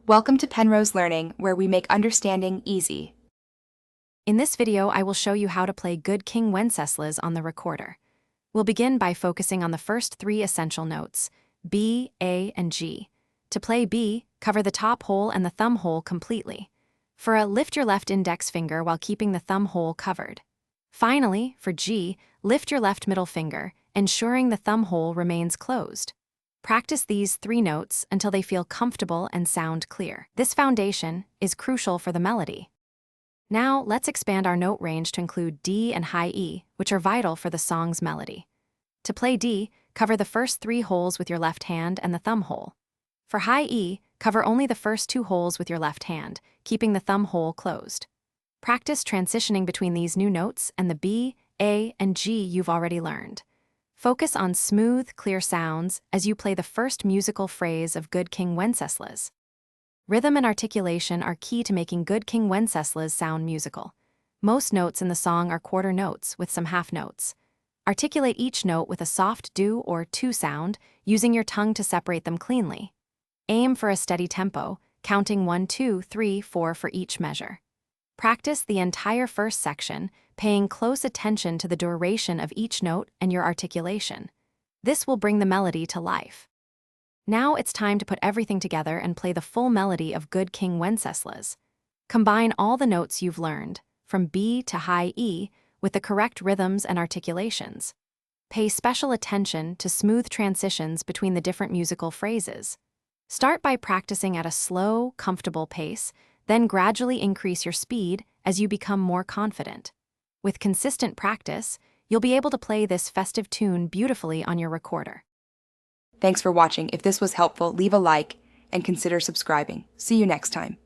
Welcome to Penrose Learning, where we make understanding easy. In this video, I will show you how to play Good King Wenceslas on the recorder. We'll begin by focusing on the first three essential notes, B, A, and G. To play B, cover the top hole and the thumb hole completely. For a, lift your left index finger while keeping the thumb hole covered. Finally, for G, lift your left middle finger, ensuring the thumb hole remains closed. Practice these three notes until they feel comfortable and sound clear. This foundation is crucial for the melody. Now, let's expand our note range to include D and high E, which are vital for the song's melody. To play D, cover the first three holes with your left hand and the thumb hole. For high E, cover only the first two holes with your left hand, keeping the thumb hole closed. Practice transitioning between these new notes and the B, A, and G you've already learned. Focus on smooth, clear sounds as you play the first musical phrase of Good King Wenceslas. Rhythm and articulation are key to making Good King Wenceslas sound musical. Most notes in the song are quarter notes with some half notes. Articulate each note with a soft do or tu sound, using your tongue to separate them cleanly. Aim for a steady tempo, counting 1, 2, 3, 4 for each measure. Practice the entire first section, paying close attention to the duration of each note and your articulation. This will bring the melody to life. Now it's time to put everything together and play the full melody of Good King Wenceslas. Combine all the notes you've learned, from B to high E, with the correct rhythms and articulations. Pay special attention to smooth transitions between the different musical phrases. Start by practicing at a slow, comfortable pace, then gradually increase your speed as you become more confident. With consistent practice, you'll be able to play this festive tune beautifully on your recorder. Thanks for watching. If this was helpful, leave a like and consider subscribing. See you next time.